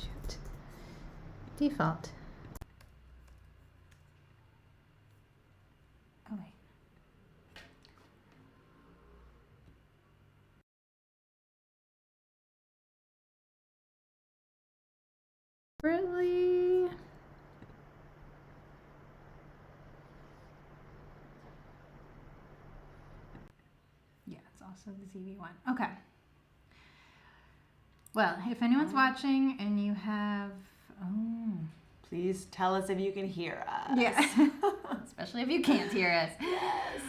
shoot. Default. Oh, wait. Really? Yeah, it's also the ZV one. Okay. Well, if anyone's watching and you have, Please tell us if you can hear us. yes, especially if you can't hear us. Yes.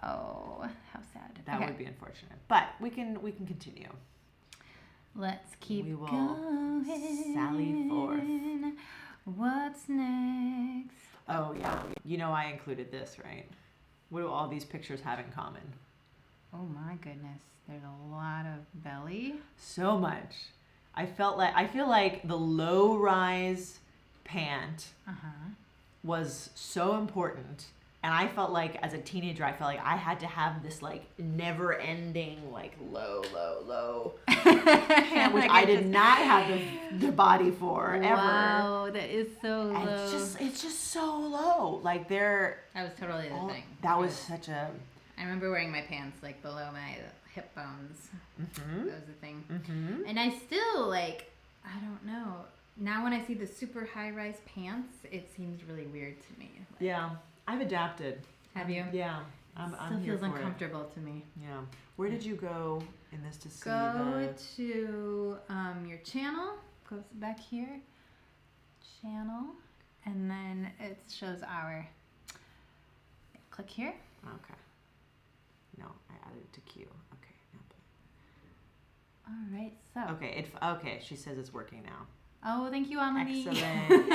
Oh, how sad. That would be unfortunate, but we can continue. Let's keep We will going. sally forth. What's next? Oh yeah, you know I included this, right? What do all these pictures have in common? Oh my goodness, there's a lot of belly. So much. I feel like the low-rise pant was so important, and I felt like as a teenager, I felt like I had to have this like never-ending like low pant, which I did not have the body for ever. Wow, that is so low. And it's just so low. Like that was totally the thing. That was such a. I remember wearing my pants like below my hip bones. Mm-hmm. That was the thing. Mm-hmm. And I still like, I don't know. Now when I see the super high-rise pants, it seems really weird to me. Like, Yeah, I've adapted. Have you? Yeah, I'm here still feels for uncomfortable to me. Yeah. Where did you go in this to see Go to your channel. Goes back here. Channel, and then it shows our. Click here. Okay. No, I added it to queue. Okay. Now All right. So. Okay. Okay. She says it's working now. Oh, thank you, Amelie. Excellent.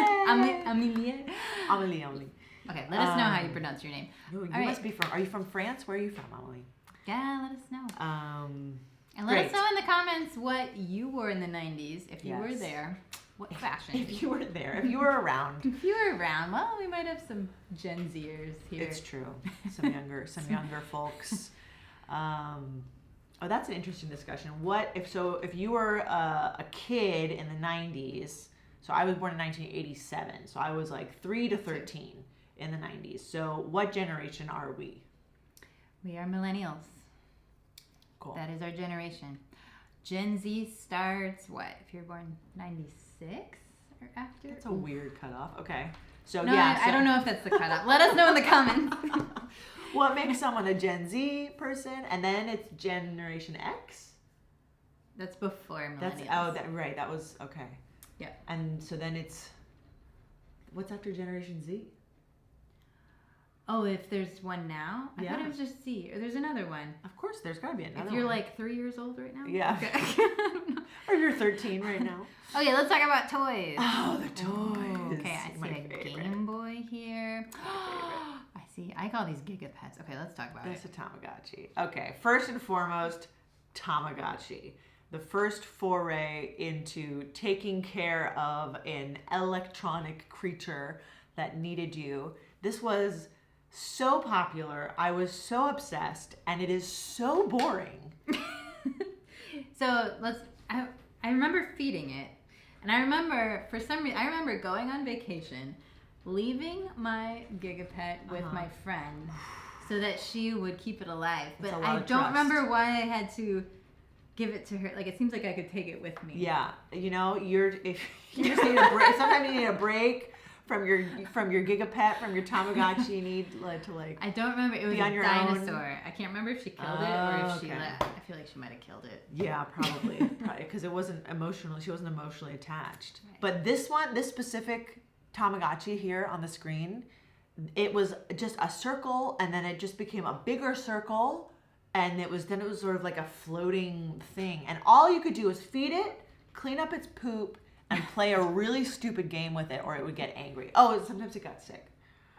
Amelie. Amelie. Okay, let us know how you pronounce your name. You All must be from. Are you from France? Where are you from, Amelie? Yeah, let us know. And let Great. us know in the comments what you wore in the 90s, if you were Yes. there. What fashion? If you were there, if you were around. If you were around, well, we might have some Gen Zers here. It's true. Some younger folks. Oh, that's an interesting discussion. If you were a kid in the 90s? So I was born in 1987. So I was like 3 to 13 in the 90s. So what generation are we? We are millennials. Cool. That is our generation. Gen Z starts what? If you're born 96 or after? That's a weird cutoff. Okay. So no, yeah. I don't know if that's the cutoff. Let us know in the comments. What makes someone a Gen Z person? And then it's Generation X? That's before millennials. Right. That was okay. Yeah. And so then it's what's after Generation Z? Oh, if there's one now? I thought it was just Z. Or there's another one. Of course, there's got to be another If you're one. like 3 years old right now? Yeah. Okay. Or you're 13 right now. Okay, let's talk about toys. Oh, the toys. Okay, I see a Game Boy here. I see. I call these Gigapets. Okay, let's talk about That's it. a Tamagotchi. Okay, first and foremost, Tamagotchi. The first foray into taking care of an electronic creature that needed you. This was so popular. I was so obsessed, and it is so boring. So I remember feeding it, and I remember for some reason I remember going on vacation, leaving my Gigapet with my friend, so that she would keep it alive. But I don't remember why I had to give it to her. Like it seems like I could take it with me. Yeah, if you just need a break. Sometimes you need a break from your Gigapet, from your Tamagotchi. You need to like. I don't remember. It was a dinosaur. I can't remember if she killed it or if she left. I feel like she might have killed it. Yeah, probably because it wasn't emotional. She wasn't emotionally attached. Right. But this specific Tamagotchi here on the screen, it was just a circle, and then it just became a bigger circle, and it was sort of like a floating thing, and all you could do was feed it, clean up its poop, and play a really stupid game with it, or it would get angry. Oh, sometimes it got sick.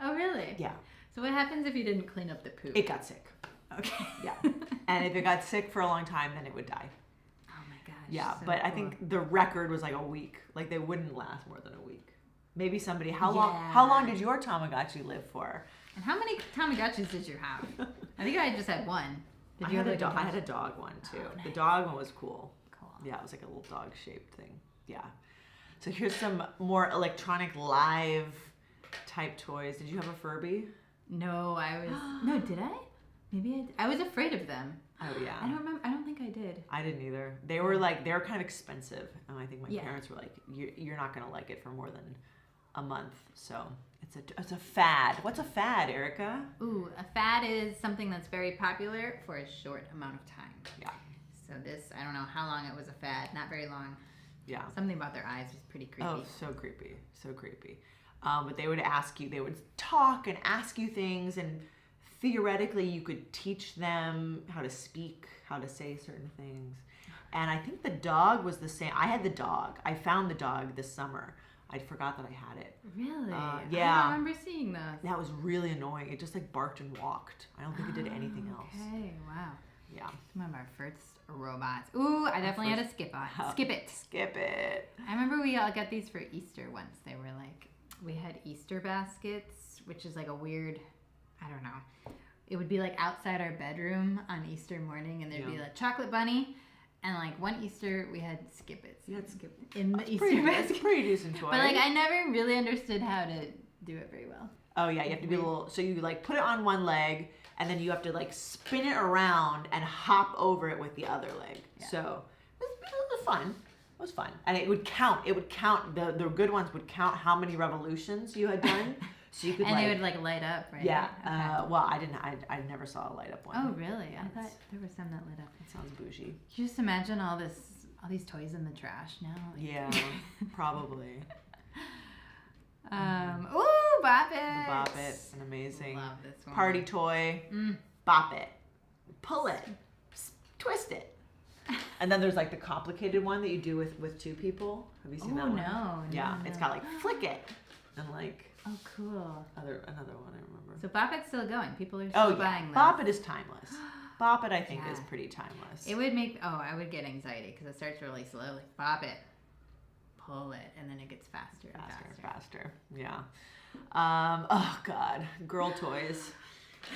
Oh, really? Yeah. So what happens if you didn't clean up the poop? It got sick. Okay. Yeah. And if it got sick for a long time, then it would die. Oh my gosh. Yeah, so but I cool. think the record was like a week. Like they wouldn't last more than a week. Maybe somebody. How long did your Tamagotchi live for? And how many Tamagotchis did you have? I think I just had one. Did you have a dog? I had a dog one too. Oh, nice. The dog one was cool. Cool. Yeah, it was like a little dog shaped thing. Yeah. So here's some more electronic live type toys. Did you have a Furby? No, I was. No, did I? Maybe I did. I was afraid of them. Oh yeah. I don't remember. I don't think I did. I didn't either. They were kind of expensive, and I think my parents were like, "You're not gonna like it for more than a month." So it's a fad. What's a fad, Erica? Ooh, a fad is something that's very popular for a short amount of time. Yeah. So this, I don't know how long it was a fad. Not very long. Yeah. Something about their eyes was pretty creepy. Oh, so creepy, so creepy. But they would talk and ask you things, and theoretically you could teach them how to speak, how to say certain things. And I think the dog was the same. I had the dog. I found the dog this summer. I forgot that I had it. Really? Yeah. I don't remember seeing those. That was really annoying. It just like barked and walked. I don't think it did anything else. Okay, wow. Yeah. Some of our first robots. Ooh, I definitely had a skip on. Skip it. Skip it. I remember we all got these for Easter once. They were like, we had Easter baskets, which is like a weird, I don't know. It would be like outside our bedroom on Easter morning, and there'd be like chocolate bunny. And like one Easter, we had Skip It. You had Skip It. In the That's Easter basket. That's a pretty decent toy. But like I never really understood how to do it very well. Oh yeah, you have to be a little, so you like put it on one leg, and then you have to like spin it around and hop over it with the other leg. Yeah. So it was fun. It was fun. And it would count. The good ones would count how many revolutions you had done. So you could and they would like light up, right? Yeah. Okay. Well, I never saw a light up one. Oh really? I thought there were some that lit up. It sounds bougie. You just imagine all these toys in the trash now. Like. Yeah, probably. Ooh, Bop It. The Bop It, an amazing Love this one. party toy. Bop it, pull it, twist it. And then there's like the complicated one that you do with two people. Have you seen that one? No. Yeah, it's got like flick it and like. Oh, cool. Another one I remember. So Bop It's still going. People are still buying those. Bop It is timeless. Bop It, I think, is pretty timeless. It would make, I would get anxiety because it starts really slowly. Bop it, pull it, and then it gets faster and faster. Yeah. Oh, God. Girl toys.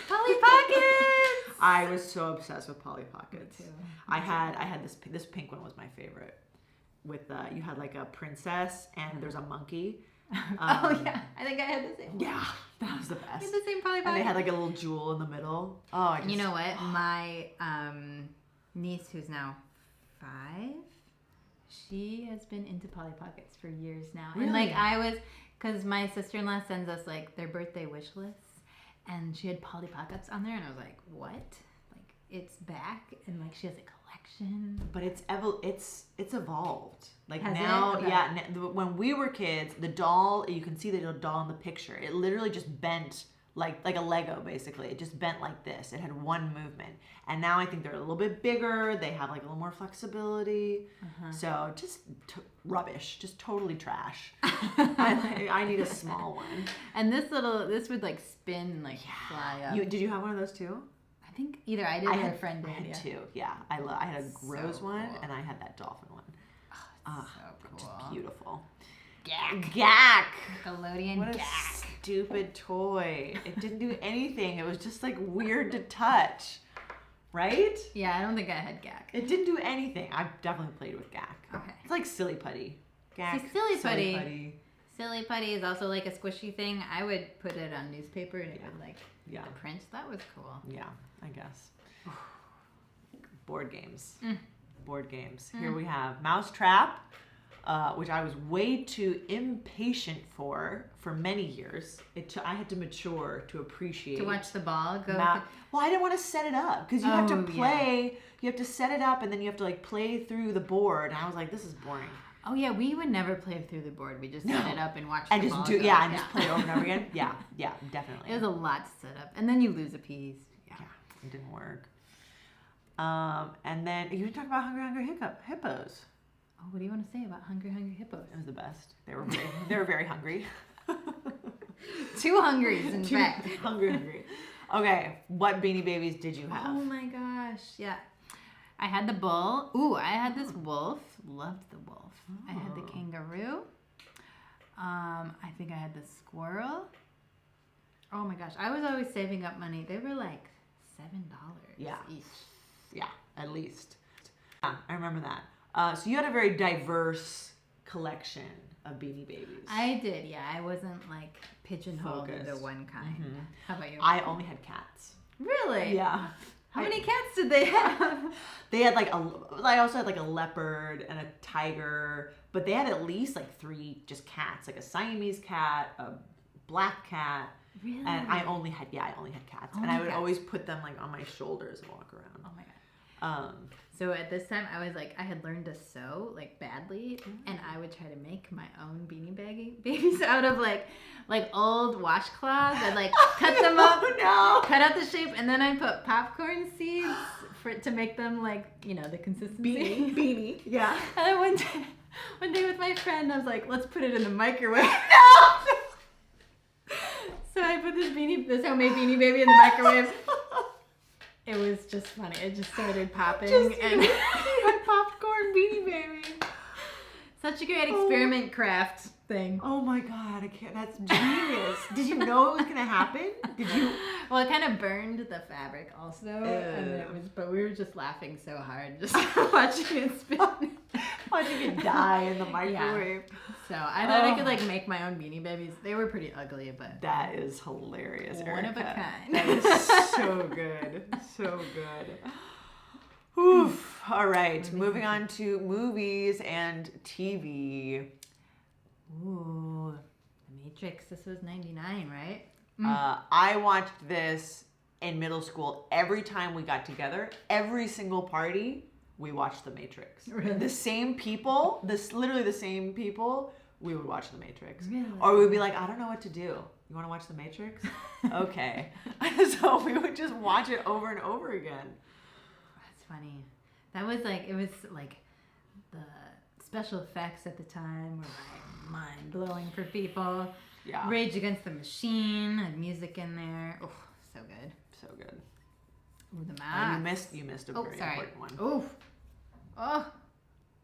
Polly Pockets! I was so obsessed with Polly Pockets. Me too. I had this pink one was my favorite. With, you had like a princess and there's a monkey. Oh yeah, I think I had the same one. Yeah, that was the best. I had the same Polly Pocket. And they had like a little jewel in the middle. Oh, you know what? My niece, who's now 5, she has been into Polly Pockets for years now. Really? And like I was, because my sister-in-law sends us like their birthday wish lists, and she had Polly Pockets on there, and I was like, what? Like it's back, and like she has a collection. But it's evolved. Like Has now, it? Okay. yeah. When we were kids, the doll, you can see the doll in the picture. It literally just bent like a Lego, basically. It just bent like this. It had one movement. And now I think they're a little bit bigger. They have like a little more flexibility. So just rubbish, just totally trash. I need a small one. And this would like spin and like fly up. Did you have one of those too? I think either I did or a friend did. I had two. Yeah, I had a rose one and I had that dolphin one. So cool. Just beautiful. Gak. Nickelodeon What a Gak. stupid toy. It didn't do anything. It was just like weird to touch. Right? Yeah, I don't think I had Gak. It didn't do anything. I've definitely played with Gak. Okay. It's like Silly Putty. Gak. See, Silly Putty is also like a squishy thing. I would put it on newspaper and it would like the print. That was cool. Yeah, I guess. Board games. Board games. Here we have Mousetrap, which I was way too impatient for many years. I had to mature to appreciate. To watch the ball go. Well, I didn't want to set it up because you have to play. You have to set it up and then you have to like play through the board. And I was like, this is boring. Oh yeah, we would never play through the board. We just set it up and watch and the just ball do go. and just play it over and over again. Yeah, definitely. It was a lot to set up, and then you lose a piece. Yeah, it didn't work. And then you talk about Hungry Hippos. Oh, what do you want to say about Hungry Hippos? It was the best. They were very hungry. Two hungries, in fact. Hungry. Okay, what Beanie Babies did you have? Oh my gosh, yeah. I had the bull. Ooh, I had this wolf. Loved the wolf. I had the kangaroo. I think I had the squirrel. Oh my gosh, I was always saving up money. They were like $7 each. Yeah, at least. Yeah, I remember that. So you had a very diverse collection of Beanie Babies. I did, yeah. I wasn't like pigeonholed into Focused. one kind. Mm-hmm. How about you? I only had cats. Really? Yeah. How many cats did they have? They had I also had like a leopard and a tiger, but they had at least like 3 just cats, like a Siamese cat, a black cat. Really? And I only had cats. And I would always put them like on my shoulders and walk around. Oh my god. So at this time, I had learned to sew like badly, and I would try to make my own beanie babies out of like old washcloths. I'd like cut them up, cut out the shape, and then I put popcorn seeds to make them like the consistency. Beanie. Yeah. And then one day with my friend, I was like, let's put it in the microwave. No! So I put this homemade beanie baby in the microwave. It was just funny. It just started popping and popcorn Beanie Baby. Such a great experiment craft thing. Oh my god, I can't. That's genius. Did you know it was gonna happen? Did you? Well, it kind of burned the fabric also, and but we were just laughing so hard just watching it spin. Watching it die in the microwave. Yeah. So I thought I could like make my own beanie babies. They were pretty ugly, but that is hilarious. One of a kind. That is so good. So good. Oof. All right. Moving on to movies and TV. Ooh. The Matrix. This was 99, right? I watched this in middle school every time we got together. Every single party, we watched The Matrix. Really? The same people, literally the same people, we would watch The Matrix. Really? Or we would be like, I don't know what to do. You want to watch The Matrix? Okay. So we would just watch it over and over again. That's funny. That was like, it was like the special effects at the time were like mind-blowing for people. Yeah. Rage Against the Machine, had music in there. Oh, so good. So good. Ooh, the mask. You missed a very important one. Oh,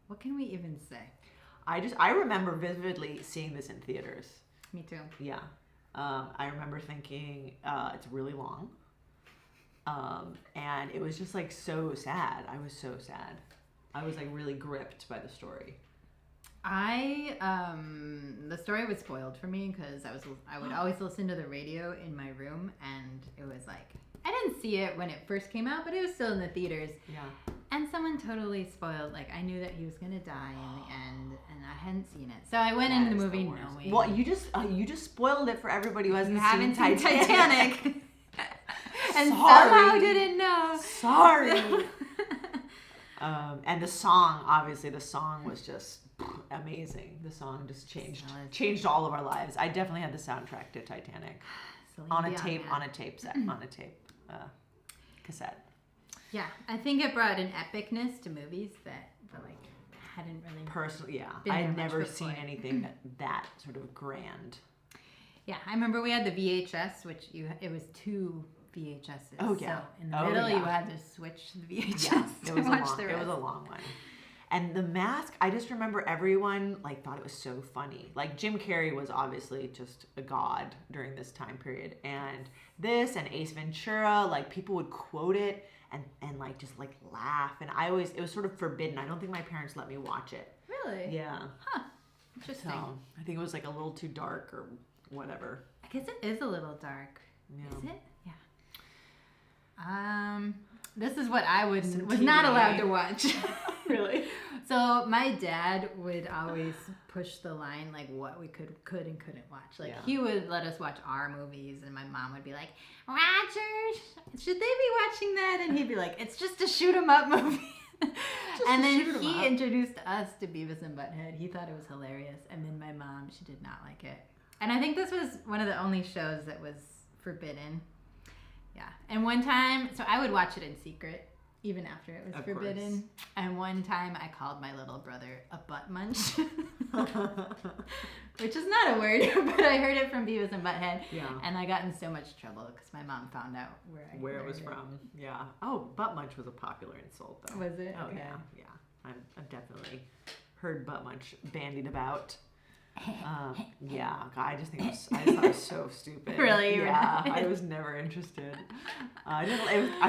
what can we even say? I remember vividly seeing this in theaters. Me too. Yeah. I remember thinking it's really long. And it was just like so sad. I was so sad. I was like really gripped by the story. The story was spoiled for me because I would always listen to the radio in my room, and it was like, I didn't see it when it first came out, but it was still in the theaters. Yeah. And someone totally spoiled, like, I knew that he was going to die in the end, and I hadn't seen it. So I went into the movie knowing. Well, you just spoiled it for everybody who hasn't seen Titanic. And somehow didn't know. Sorry. And the song, obviously, was just amazing. The song just changed all of our lives. I definitely had the soundtrack to Titanic on a tape cassette. Yeah, I think it brought an epicness to movies that like hadn't really personally. Yeah, I had never seen anything that sort of grand. Yeah, I remember we had the VHS, which it was 2 VHSs. Oh yeah. So in the middle, you had to switch the VHS. Yeah, it was a long one. And The Mask, I just remember everyone like thought it was so funny. Like Jim Carrey was obviously just a god during this time period, and this and Ace Ventura, like people would quote it and like just like laugh. And it was sort of forbidden. I don't think my parents let me watch it. Really? Yeah. Huh. Interesting. So I think it was like a little too dark or whatever. I guess it is a little dark. Yeah. Is it? Yeah. This is what I was not allowed to watch. Really? So my dad would always push the line, like what we could and couldn't watch. Like he would let us watch our movies, and my mom would be like, Roger, should they be watching that? And he'd be like, it's just a shoot 'em up movie. And then he introduced us to Beavis and Butthead. He thought it was hilarious. And then my mom, she did not like it. And I think this was one of the only shows that was forbidden. Yeah. And one time, so I would watch it in secret, even after it was forbidden. Course. And one time I called my little brother a butt munch. Which is not a word, but I heard it from Beavis and Butthead. Yeah. And I got in so much trouble because my mom found out where it was from. Yeah. Oh, butt munch was a popular insult, though. Was it? Oh, okay. Yeah. I've definitely heard butt munch bandied about. Yeah, I just thought it was so stupid. Really? Yeah, I was never interested. I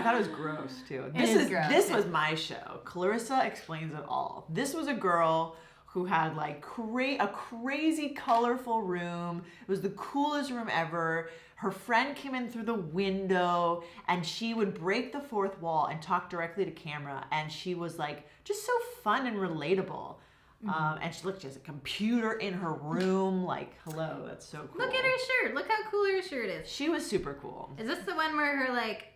thought it was gross too. This was my show. Clarissa Explains It All. This was a girl who had like a crazy colorful room. It was the coolest room ever. Her friend came in through the window and she would break the fourth wall and talk directly to camera. And she was like just so fun and relatable. And she has a computer in her room. Like, hello, that's so cool. Look at her shirt. Look how cool her shirt is. She was super cool. Is this the one where her like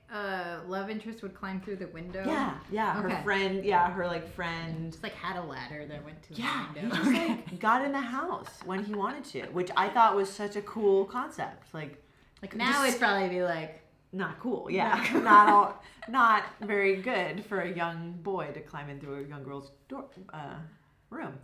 love interest would climb through the window? Yeah. Okay. Her friend, her like friend. Just like had a ladder that went to the He window. just like got in the house when he wanted to, which I thought was such a cool concept. Like now it'd probably be like not cool. Yeah, not very good for a young boy to climb in through a young girl's room.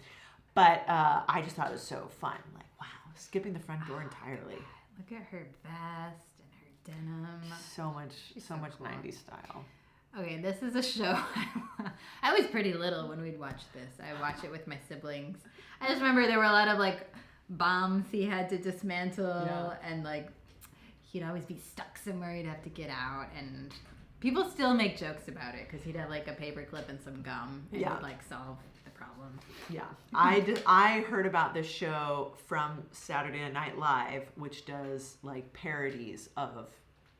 But I just thought it was so fun. Like, wow, skipping the front door entirely. Look at her vest and her denim. So much cool. 90s style. Okay, this is a show. I was pretty little when we'd watch this. I watched it with my siblings. I just remember there were a lot of like bombs he had to dismantle, and like he'd always be stuck somewhere. He'd have to get out, and people still make jokes about it because he'd have like a paperclip and some gum, and he'd like solve the problem. Yeah, I heard about this show from Saturday Night Live, which does like parodies of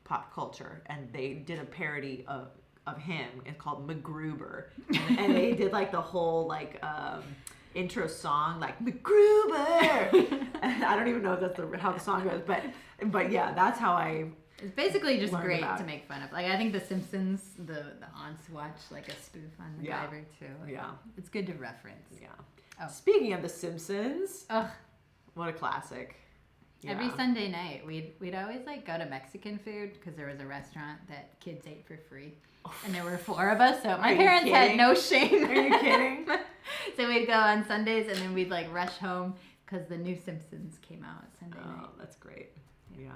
pop culture, and they did a parody of him. It's called MacGruber, and they did like the whole like intro song like MacGruber. And I don't even know if that's how the song goes, but yeah, that's how I. It's basically just learned great about to make fun of. Like I think The Simpsons, the aunts watch like a spoof on MacGyver too. Yeah, it's good to reference. Yeah. Oh. Speaking of The Simpsons, ugh, what a classic. Yeah. Every Sunday night, we'd always like go to Mexican food because there was a restaurant that kids ate for free, and there were 4 of us. So my parents had no shame. Are you kidding? So we'd go on Sundays, and then we'd like rush home because the new Simpsons came out Sunday night. Oh, that's great. Yeah.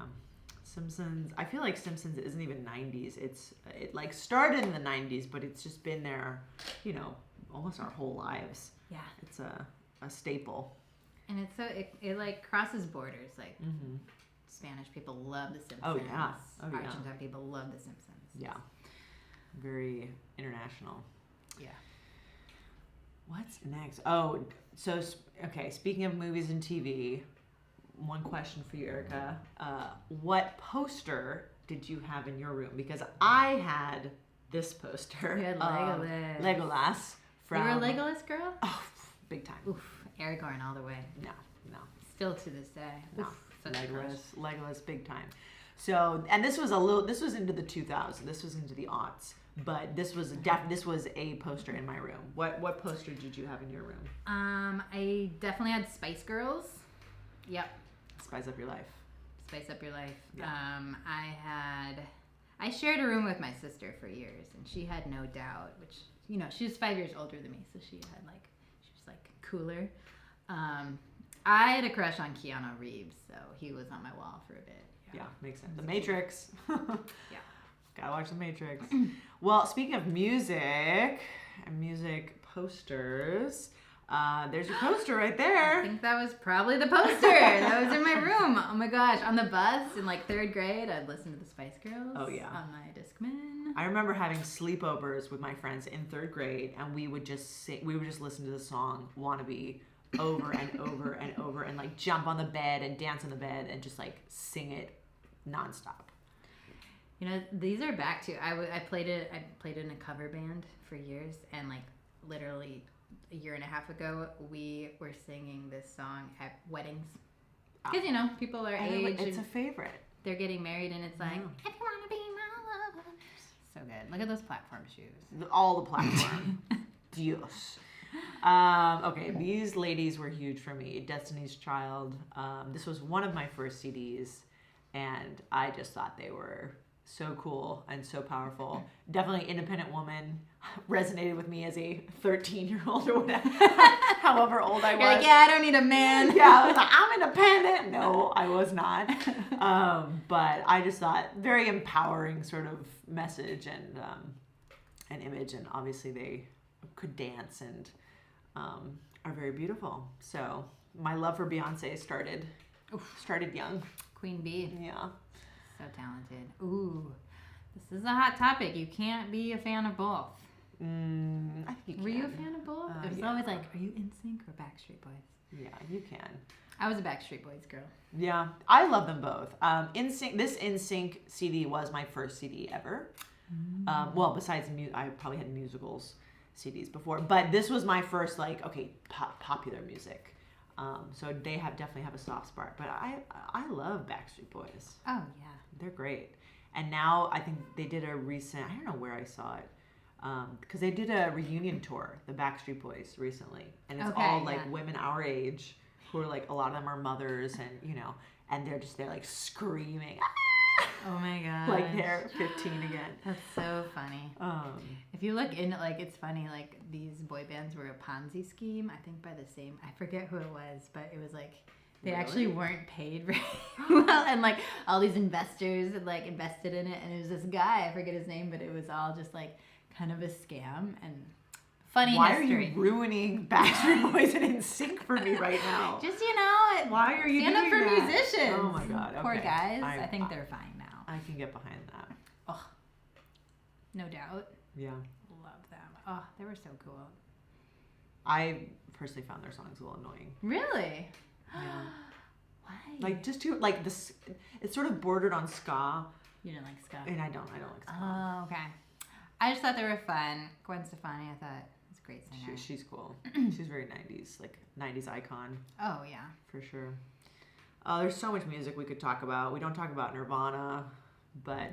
Simpsons. I feel like Simpsons isn't even 90s. It like started in the 90s, but it's just been there, almost our whole lives. Yeah. It's a staple. And it's so it like crosses borders. Like Spanish people love The Simpsons. Oh yeah. Argentine people love The Simpsons. Yeah. Very international. Yeah. What's next? Oh, so okay. Speaking of movies and TV, one question for you, Erica. What poster did you have in your room? Because I had this poster. You had Legolas. Legolas. You were a Legolas girl? Oh, big time. Oof. Aragorn all the way. No. Still to this day. No. Oof, Legolas, big time. So, and this was into the 2000s. This was into the aughts. But this was a poster in my room. What poster did you have in your room? I definitely had Spice Girls. Yep. Spice Up Your Life. Spice Up Your Life. Yeah. I shared a room with my sister for years, and she had No Doubt, which she was 5 years older than me, so she was cooler. I had a crush on Keanu Reeves, so he was on my wall for a bit. Yeah, makes sense. The Matrix. Yeah. Gotta watch The Matrix. Well, speaking of music and music posters, there's your poster right there. I think that was probably the poster. That was in my room. Oh my gosh. On the bus in like 3rd grade, I'd listen to the Spice Girls. Oh yeah. On my Discman. I remember having sleepovers with my friends in 3rd grade, and we would just listen to the song Wannabe over and over and over, and like jump on the bed and dance on the bed and just like sing it nonstop. These are back to I played in a cover band for years, and like literally a year and a half ago we were singing this song at weddings because people are age. It's a favorite. They're getting married, and it's like, if you want to be my lover. So good. Look at those platform shoes. All the platform. Dios. Okay, these ladies were huge for me. Destiny's Child. This was one of my first CDs, and I just thought they were so cool and so powerful. Definitely Independent Woman resonated with me as a 13-year-old or whatever, however old I was. You're like, yeah, I don't need a man. Yeah, I was like, I'm independent. No, I was not. But I just thought very empowering sort of message and image, and obviously they could dance and are very beautiful. So my love for Beyonce started young. Queen Bee. Yeah. So talented. Ooh, this is a hot topic. You can't be a fan of both. I think you can. Were you a fan of both? It was yeah. always like, are you NSYNC or Backstreet Boys? Yeah, you can. I was a Backstreet Boys girl. Yeah, I love them both. This NSYNC CD was my first CD ever. Well, besides I probably had musicals CDs before, but this was my first popular music. So they definitely have a soft spot. But I love Backstreet Boys. Oh yeah, they're great. And now I think they did a recent. I don't know where I saw it. Because they did a reunion tour, the Backstreet Boys, recently, and it's all like women our age who are like, a lot of them are mothers, and and they're like screaming. Oh my god! Like they're 15 again. That's so funny. If you look into it's funny, like these boy bands were a Ponzi scheme. I think by the same. I forget who it was, but it was like they actually weren't paid very well, and like all these investors had like invested in it, and it was this guy. I forget his name, but it was all just like kind of a scam and funny Why history. Are you ruining Backstreet Boys and NSYNC for me right now? Just why are you stand doing up for that? musicians? Oh my god, poor guys. I think they're fine now. I can get behind that. Oh, no doubt. Yeah, love them. Oh, they were so cool. I personally found their songs a little annoying. Really? Yeah. Why? Like just too like this. It's sort of bordered on ska. You didn't like ska. And I don't like ska. Oh, okay. I just thought they were fun. Gwen Stefani, I thought was a great singer. She's cool. She's very 90s, like 90s icon. Oh yeah, for sure. There's so much music we could talk about. We don't talk about Nirvana, but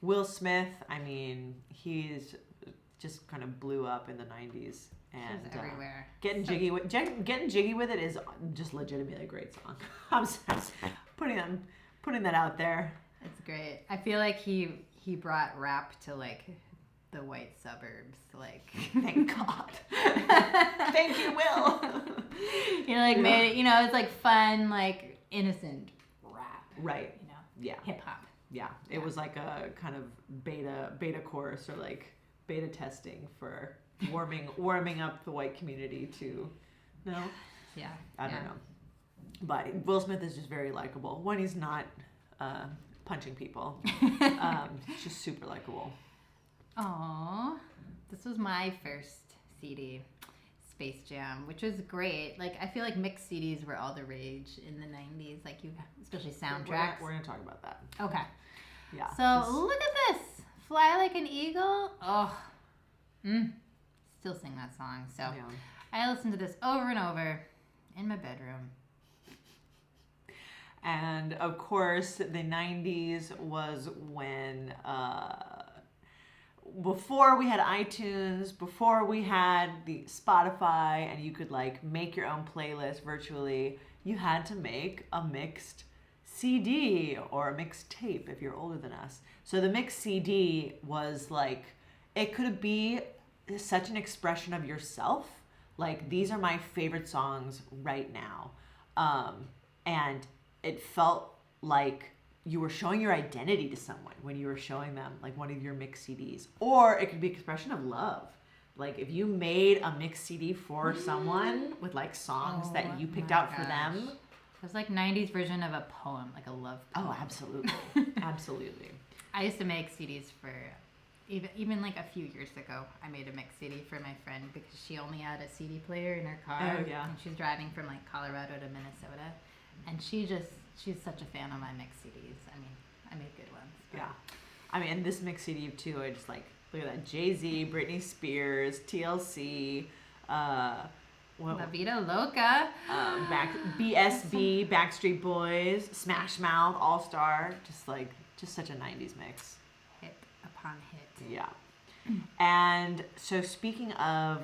Will Smith. I mean, he's just kind of blew up in the 90s, and everywhere. Getting jiggy with it is just legitimately a great song. I'm just putting that out there. It's great. I feel like he brought rap to like the white suburbs, like thank God. Thank you, Will. Made it, it's like fun, like innocent rap. Right. Yeah. Hip hop. Yeah. It was like a kind of beta course, or like beta testing for warming up the white community to Yeah. I don't know. But Will Smith is just very likable when he's not punching people. Just super likable. Aww. This was my first CD, Space Jam, which was great. Like, I feel like mixed CDs were all the rage in the 90s, like especially soundtracks. We're gonna talk about that. Okay. Yeah. So look at this. Fly Like an Eagle. Oh. Still sing that song. So I listened to this over and over in my bedroom. And of course, the 90s was when, before we had iTunes, before we had the Spotify, and you could like make your own playlist virtually, you had to make a mixed CD or a mixed tape if you're older than us. So the mixed CD was like, it could be such an expression of yourself. Like, these are my favorite songs right now. And it felt like you were showing your identity to someone when you were showing them like one of your mixed CDs. Or it could be an expression of love. Like, if you made a mixed CD for someone with like songs that you picked out for them. It was like 90s version of a poem, like a love poem. Oh, absolutely. Absolutely. I used to make CDs for, even like a few years ago, I made a mixed CD for my friend because she only had a CD player in her car. Oh, yeah. And she's driving from like Colorado to Minnesota. And she's such a fan of my mixed CDs. I mean, I made good ones. But. Yeah. I mean, and this mixed CD too, I just like, look at that. Jay-Z, Britney Spears, TLC, La Vida Loca. BSB, Backstreet Boys, Smash Mouth, All Star. Just such a 90s mix. Hit upon hit. Yeah. And so speaking of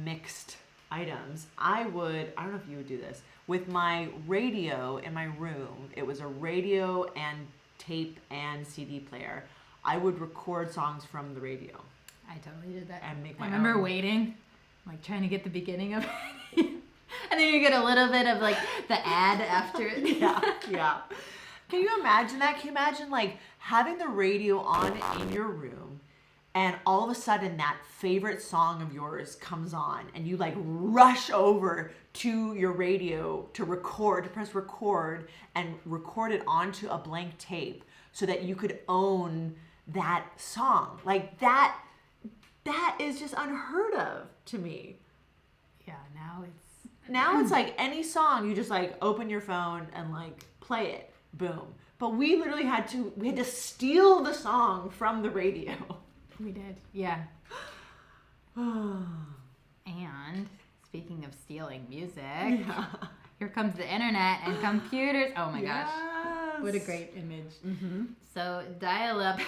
mixed items, I don't know if you would do this. With my radio in my room, it was a radio and tape and CD player. I would record songs from the radio. I totally did that. And make my I remember own. Waiting, like trying to get the beginning of it. And then you get a little bit of like the ad after it. Yeah. Can you imagine that? Can you imagine like having the radio on in your room, and all of a sudden that favorite song of yours comes on, and you like rush over to your radio to press record and record it onto a blank tape so that you could own that song. Like that that is just unheard of to me. Yeah, now it's like any song, you just like open your phone and like play it. Boom. But we literally had to steal the song from the radio. We did. Yeah. And speaking of stealing music, here comes the internet and computers. Oh my gosh. What a great image. Mm-hmm. So dial-up.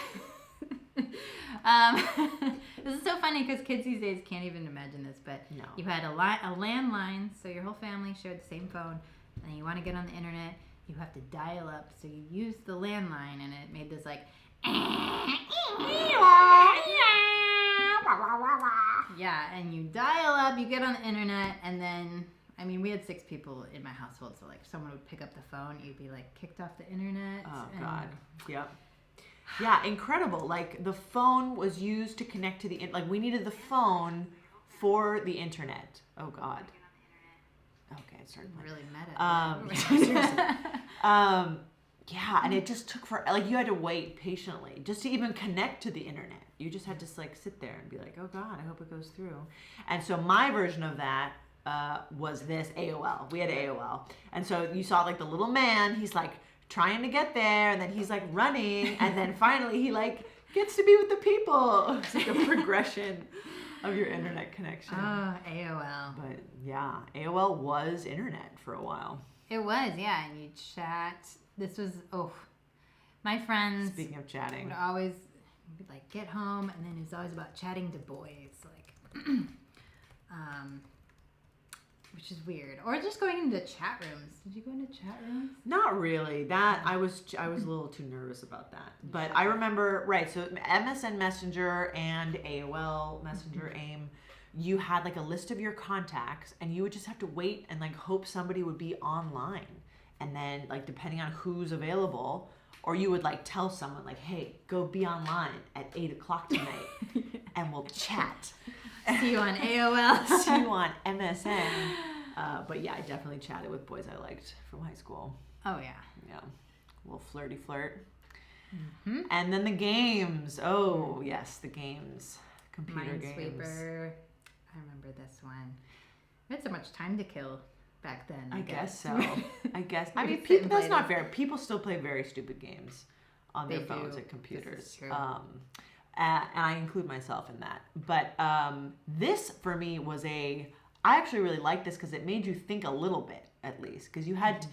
This is so funny because kids these days can't even imagine this, but you had a landline, so your whole family shared the same phone, and you want to get on the internet, you have to dial up. So you use the landline, and it made this like yeah, and you dial up, you get on the internet, and then we had 6 people in my household, so like someone would pick up the phone, you'd be like kicked off the internet. Oh God. Yep. Yeah, incredible. Like the phone was used to connect to like we needed the phone for the internet. Oh God. Okay, it started really meta. Yeah, and it just took like you had to wait patiently just to even connect to the internet. You just had to like sit there and be like, oh God, I hope it goes through. And so my version of that was this AOL. We had AOL, and so you saw like the little man. He's like trying to get there, and then he's like running, and then finally he like gets to be with the people. It's like a progression of your internet connection. Oh, AOL. But yeah, AOL was internet for a while. It was, yeah, and you chat. This was my friends. Speaking of chatting, would always like get home, and then it's always about chatting to boys, like, which is weird. Or just going into chat rooms. Did you go into chat rooms? Not really. That I was a little too nervous about that. But I remember, right, so MSN Messenger and AOL Messenger AIM, you had like a list of your contacts, and you would just have to wait and like hope somebody would be online. And then like depending on who's available, or you would like tell someone like, hey, go be online at 8:00 tonight and we'll chat. See you on AOL. See you on MSN. But yeah, I definitely chatted with boys I liked from high school. Oh, yeah. Yeah. A little flirty flirt. Mm-hmm. And then the games. Oh, yes, the games. Computer games. Minesweeper. I remember this one. We had so much time to kill back then. I guess so. I guess. I mean, Sit and that's play not them. fair. People still play very stupid games on their They phones do. and computers. This is true. And I include myself in that. But this, for me, was I actually really liked this because it made you think a little bit, at least. Because you had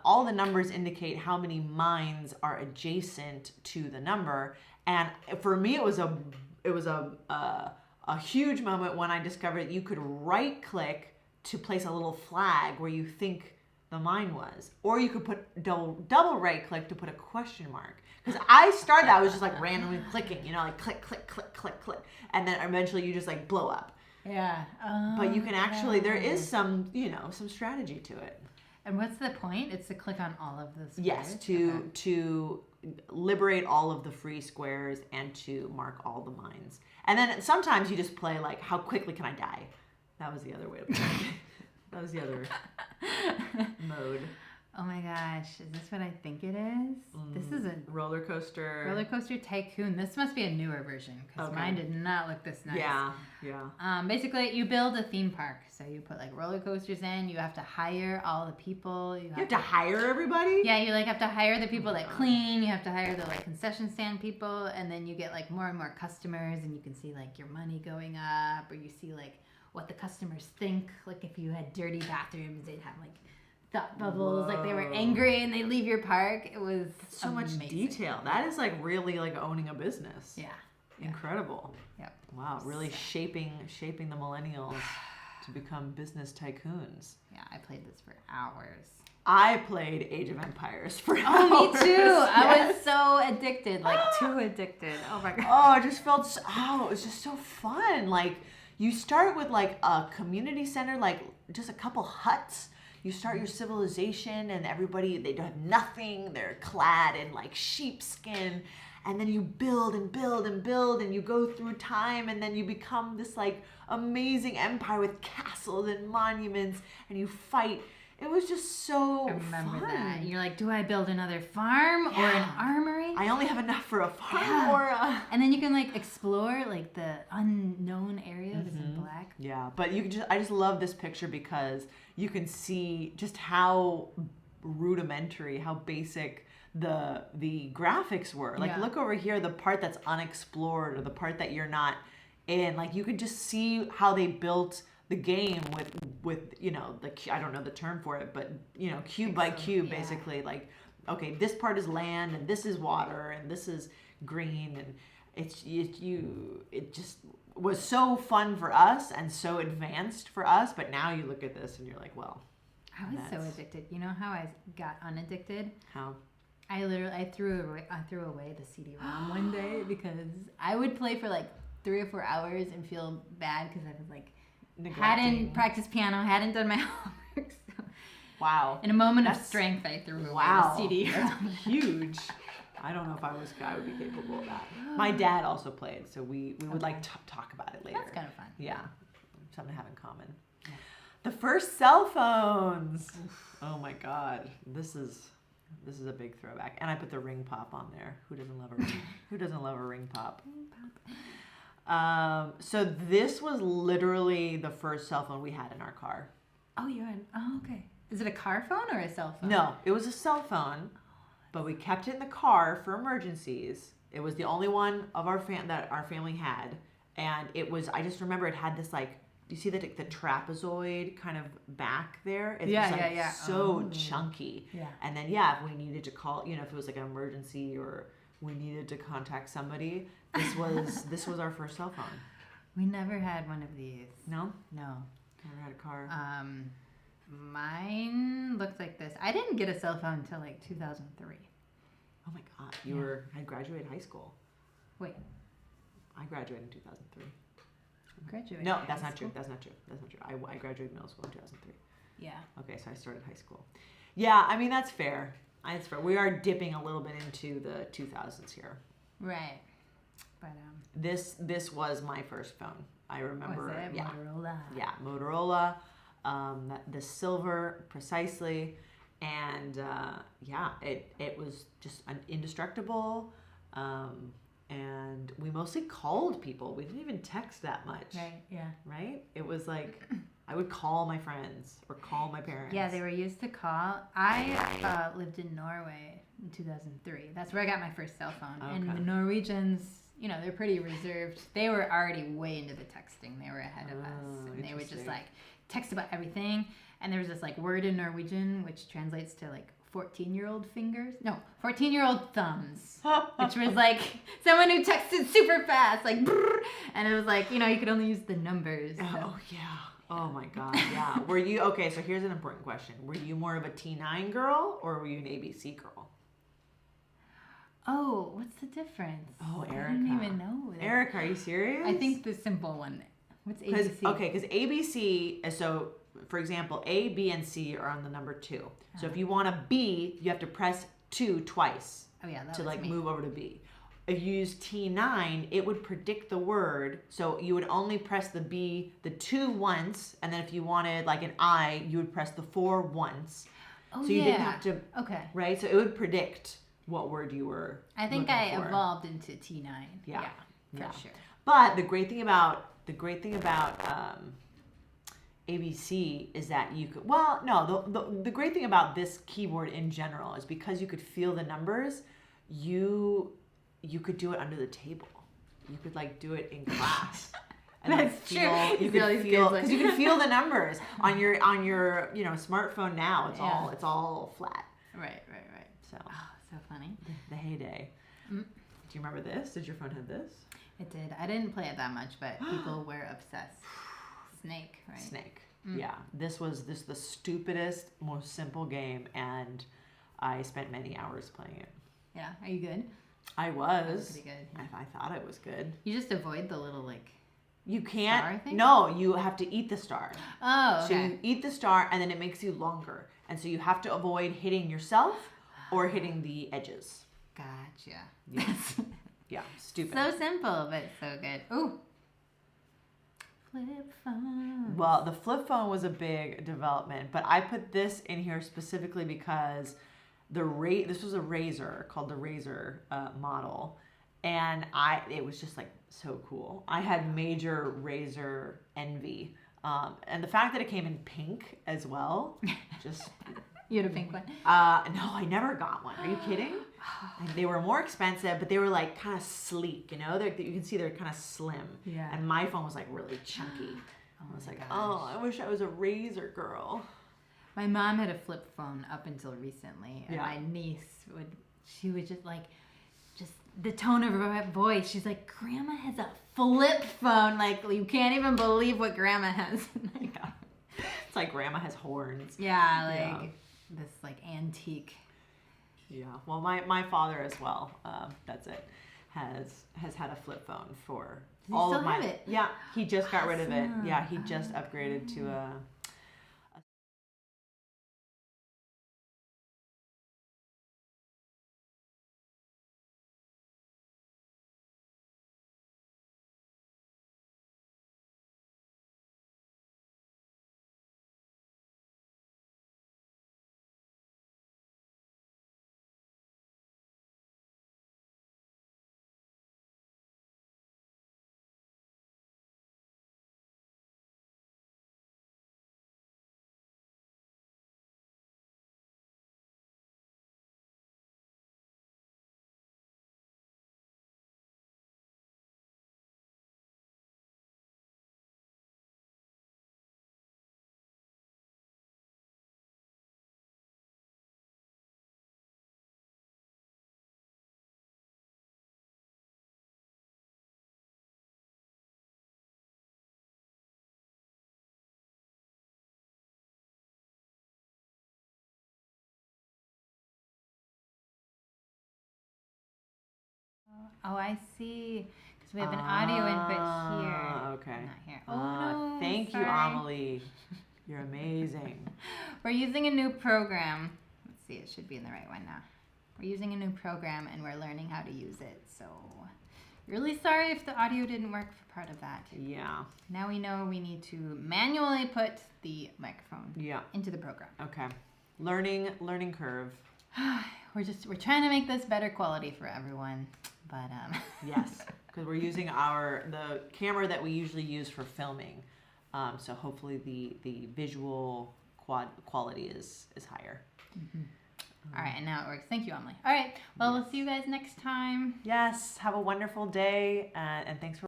all the numbers indicate how many mines are adjacent to the number. And for me, it was a huge moment when I discovered that you could right-click to place a little flag where you think the mine was, or you could put double right click to put a question mark. Because I was just like randomly clicking, like click, click, click, click, click, and then eventually you just like blow up. Yeah. But you can actually, there is some, some strategy to it. And what's the point? It's to click on all of the squares? Yes, to liberate all of the free squares and to mark all the mines. And then sometimes you just play like, how quickly can I die? That was the other way to play it. That was the other mode. Oh my gosh, is this what I think it is? This is a roller coaster tycoon. This must be a newer version because mine did not look this nice. Yeah. Basically, you build a theme park. So you put like roller coasters in. You have to hire all the people. You have to hire everybody? Yeah, you like have to hire the people that clean. You have to hire the like concession stand people, and then you get like more and more customers, and you can see like your money going up, or you see like what the customers think. Like if you had dirty bathrooms, they'd have like thought bubbles. Whoa. Like they were angry and they leave your park. It was so amazing. Much detail. That is like really like owning a business. Yeah. Incredible. Yep. Wow, really shaping the millennials to become business tycoons. Yeah, I played this for hours. I played Age of Empires for hours. Oh, me too. Yes. I was so addicted, like too addicted. Oh my god. Oh, it just felt it was just so fun. Like you start with like a community center, like just a couple huts. You start your civilization and everybody, they have nothing. They're clad in like sheepskin. And then you build and build and build and you go through time and then you become this like amazing empire with castles and monuments and you fight It was just so I remember fun. that. You're like, do I build another farm or an armory? I only have enough for a farm or a... And then you can like explore like the unknown area that's in black. Yeah, but I just love this picture because you can see just how rudimentary, how basic the graphics were. Like look over here, the part that's unexplored or the part that you're not in. Like you could just see how they built the game with you know, I don't know the term for it, but you know, cube by cube basically. Like, okay, this part is land and this is water and this is green, and it just was so fun for us and so advanced for us. But now you look at this and you're like, well, I was so addicted. You know how I got unaddicted? How? I threw away the CD-ROM one day because I would play for like 3 or 4 hours and feel bad because I was like hadn't practiced piano, hadn't done my homework. So wow. In a moment of strength, I threw away the CD. That's huge. I don't know if I would be capable of that. My dad also played, so we would like talk about it later. That's kind of fun. Yeah, something to have in common. Yeah. The first cell phones. Oh my God, this is a big throwback. And I put the ring pop on there. Who doesn't love a ring? Who doesn't love a ring pop? So this was literally the first cell phone we had in our car. Oh, okay. Is it a car phone or a cell phone? No, it was a cell phone, but we kept it in the car for emergencies. It was the only one of our that our family had, and it was. I just remember it had this like. Do you see the trapezoid kind of back there? It was so chunky. Yeah. And then if we needed to call, you know, if it was like an emergency or we needed to contact somebody, this was our first cell phone. We never had one of these. No? No. Never had a car. Mine looked like this. I didn't get a cell phone until like 2003. Oh my God. I graduated high school. Wait. I graduated in 2003. Graduated. No, that's not true. That's not true. I graduated middle school in 2003. Yeah. Okay, so I started high school. Yeah, I mean, that's fair. That's fair. We are dipping a little bit into the 2000s here. Right. But this was my first phone. I remember. Was it? Yeah. Motorola. Yeah, Motorola. The silver precisely, and it was just indestructible. And we mostly called people. We didn't even text that much. Right, yeah. Right? It was like, I would call my friends or call my parents. Yeah, they were used to call. I lived in Norway in 2003. That's where I got my first cell phone. Okay. And the Norwegians, you know, they're pretty reserved. They were already way into the texting. They were ahead of us. And they would just like text about everything. And there was this like word in Norwegian, which translates to like 14-year-old fingers. No, 14-year-old thumbs. Which was like someone who texted super fast, like, brrr, and it was like, you know, you could only use the numbers. So. Oh, yeah. Oh, my God, yeah. Were you, okay, so here's an important question. Were you more of a T9 girl or were you an ABC girl? Oh, what's the difference? Oh, Erica. I didn't even know that. Erica, are you serious? I think the simple one. What's ABC? Okay, because ABC, so for example, A, B, and C are on the number 2. So if you want a B, you have to press 2 twice. Oh yeah, that to was like me. Move over to B. If you use T9, it would predict the word. So you would only press the B, the 2 once, and then if you wanted like an I, you would press the 4 once. Oh, so you didn't have to. Okay. Right? So it would predict what word you were. I think I evolved into T9. Yeah, for sure. But the great thing about ABC is that you could, well, no, the great thing about this keyboard in general is because you could feel the numbers, you could do it under the table. You could like do it in class. And that's true. You could feel because you can feel the numbers on your you know smartphone now. It's all flat. Right. So so funny. The heyday. Do you remember this? Did your phone have this? It did. I didn't play it that much, but people were obsessed. Snake, right? Snake. Yeah. This was the stupidest, most simple game, and I spent many hours playing it. Yeah. Are you good? I was. Pretty good. Yeah. I thought I was good. You just avoid the little like. You can't. Star thing? No, you have to eat the star. Oh, okay. So you eat the star, and then it makes you longer, and so you have to avoid hitting yourself or hitting the edges. Gotcha. Yeah. Yeah. Stupid. So simple, but so good. Ooh. flip phone. Well, the flip phone was a big development, but I put this in here specifically because this was a Razor called the Razor model, and it was just like so cool. I had major Razor envy, and the fact that it came in pink as well, just. You had a pink one? No, I never got one. Are you kidding? And they were more expensive, but they were like kind of sleek, you know? You can see they're kind of slim. Yeah. And my phone was like really chunky. I was like, oh, I wish I was a Razor girl. My mom had a flip phone up until recently, and Yeah. my niece she would just the tone of her voice. She's like, Grandma has a flip phone. Like, you can't even believe what Grandma has. Yeah. It's like Grandma has horns. Yeah, this like antique. Yeah. Well, my father as well. That's it. Has had a flip phone for Does he all still of my. have it? Yeah, he just got rid of it. Awesome. Yeah, he just upgraded to a. Oh, I see. Because we have an audio input here. Okay. Not here. Oh, no. Thank you, sorry. Amelie. You're amazing. We're using a new program. Let's see, it should be in the right one now. We're using a new program, and we're learning how to use it. So, really sorry if the audio didn't work for part of that. Yeah. Now we know we need to manually put the microphone Yeah. into the program. Okay. Learning curve. We're trying to make this better quality for everyone, but Yes, because we're using the camera that we usually use for filming. So hopefully the visual quality is higher. Mm-hmm. All right, and now it works. Thank you, Emily. All right, well, Yes. We'll see you guys next time. Yes. Have a wonderful day, and thanks for